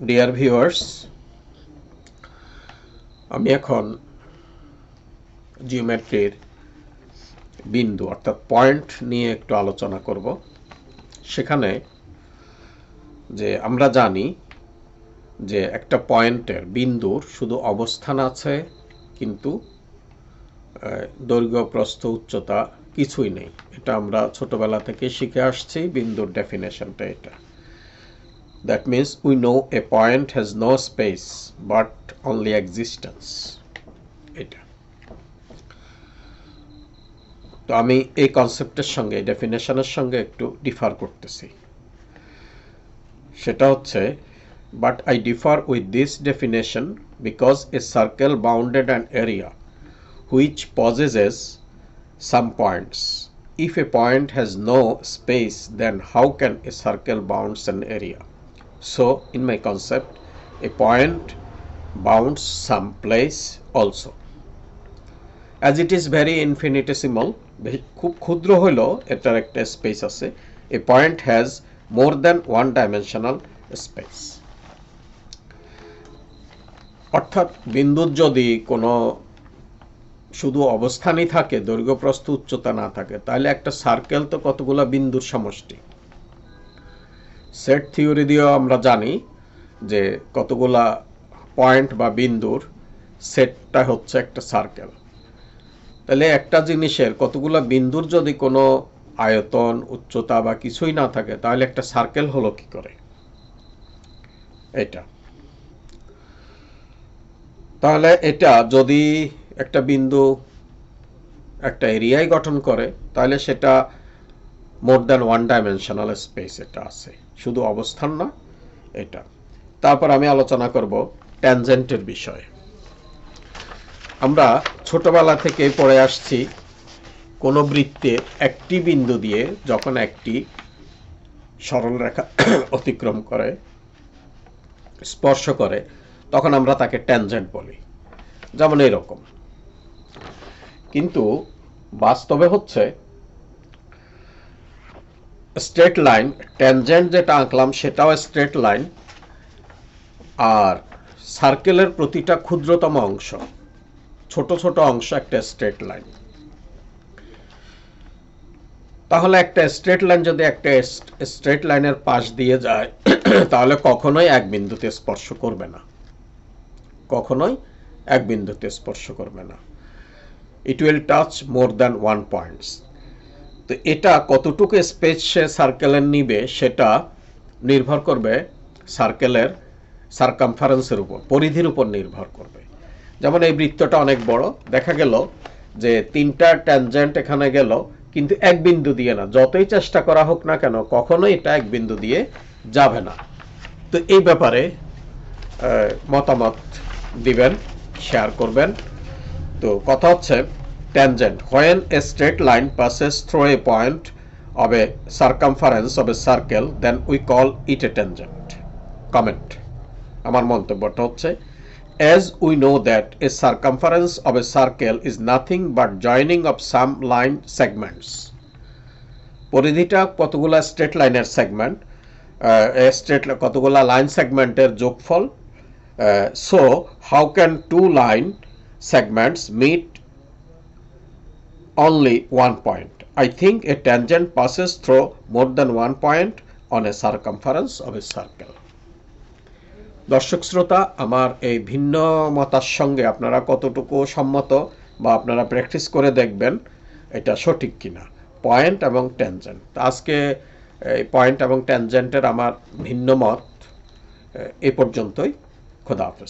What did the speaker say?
Dear viewers, আমি এখন জিওমেট্রির বিন্দু অর্থাৎ পয়েন্ট নিয়ে একটু আলোচনা করব। সেখানে যে আমরা জানি যে একটা পয়েন্টের বিন্দুর শুধু অবস্থান আছে, কিন্তু দৈর্ঘ্য, প্রস্থ, উচ্চতা কিছুই নেই। এটা আমরা ছোটবেলা থেকে শিখে আসছি। বিন্দুর ডেফিনেশনটা এটা। That means we know a point has no space but only existence. এটা তো আমি এই কনসেপ্টের সঙ্গে, ডেফিনেশনের সঙ্গে একটু ডিফার করতেছি। সেটা হচ্ছে, but I differ with this definition because a circle bounded an area which possesses some points. If a point has no space, then how can a circle bounds an area? So, in my concept, a point bounds some place also. As it is very infinitesimal, খুব ক্ষুদ্র হইলেও এটার একটা space আছে। A point has more than one dimensional space. অর্থাৎ বিন্দুর যদি কোনো শুধু অবস্থানই থাকে, দৈর্ঘ্য, প্রস্থ, উচ্চতা না থাকে, তাহলে একটা সার্কেল তো কতগুলো বিন্দুর সমষ্টি। সেট থিওরি দিয়েও আমরা জানি যে কতগুলা পয়েন্ট বা বিন্দুর সেটটা হচ্ছে একটা সার্কেল। তাহলে একটা জিনিসের কতগুলা বিন্দুর যদি কোনো আয়তন, উচ্চতা বা কিছুই না থাকে, তাহলে একটা সার্কেল হলো কি করে? এটা তাহলে এটা যদি একটা বিন্দু একটা এরিয়ায় গঠন করে, তাহলে সেটা more than one dimensional space এটা আছে, শুধু অবস্থান না এটা। তারপর আমি আলোচনা করব ট্যানজেন্টের বিষয়ে। আমরা ছোটবেলা থেকে পড়ে আসছি, কোনো বৃত্তের একটি বিন্দু দিয়ে যখন একটি সরল রেখা অতিক্রম করে, স্পর্শ করে, তখন আমরা তাকে ট্যানজেন্ট বলি। যেমন এরকম। কিন্তু বাস্তবে হচ্ছে স্ট্রেট লাইন, ট্যানজেন্ট যেটা আঁকলাম সেটাও স্ট্রেট লাইন, আর সার্কেলের প্রতিটা ক্ষুদ্রতম অংশ, ছোট ছোট অংশ একটা স্ট্রেট লাইন। তাহলে একটা স্ট্রেট লাইন যদি একটা স্ট্রেট লাইনের পাশ দিয়ে যায়, তাহলে কখনোই এক বিন্দুতে স্পর্শ করবে না, কখনোই এক বিন্দুতে স্পর্শ করবে না। It will touch more than one points. তো এটা কতটুকু স্পেস সে সার্কেলের নিবে সেটা নির্ভর করবে সার্কেলের সার্কামফারেন্সের উপর, পরিধির উপর নির্ভর করবে। যেমন এই বৃত্তটা অনেক বড়, দেখা গেল যে তিনটা ট্যানজেন্ট এখানে গেল, কিন্তু এক বিন্দু দিয়ে না। যতই চেষ্টা করা হোক না কেন, কখনোই এটা এক বিন্দু দিয়ে যাবে না। তো এই ব্যাপারে মতামত দিবেন, শেয়ার করবেন। তো কথা হচ্ছে tangent. When a straight line passes through a point of a circumference of a circle, then we call it a tangent. Comment. আমার মন্তব্যটা হচ্ছে, as we know that a circumference of a circle is nothing but joining of some line segments. পরিধিটা কতগুলা straight লাইনের segment, কতগুলা line সেগমেন্টের যোগফল। So how can two line segments meet only one point? I think a tangent passes through more than one point on a circumference of a circle. দর্শক শ্রোতা, আমার এই ভিন্ন মতার সঙ্গে আপনারা কতটুকু সম্মত বা আপনারা প্র্যাকটিস করে দেখবেন এটা সঠিক কিনা, পয়েন্ট এবং ট্যানজেন্ট। আজকে এই পয়েন্ট এবং ট্যানজেন্টের আমার ভিন্ন মত এ পর্যন্তই। খোদা হাফেজ।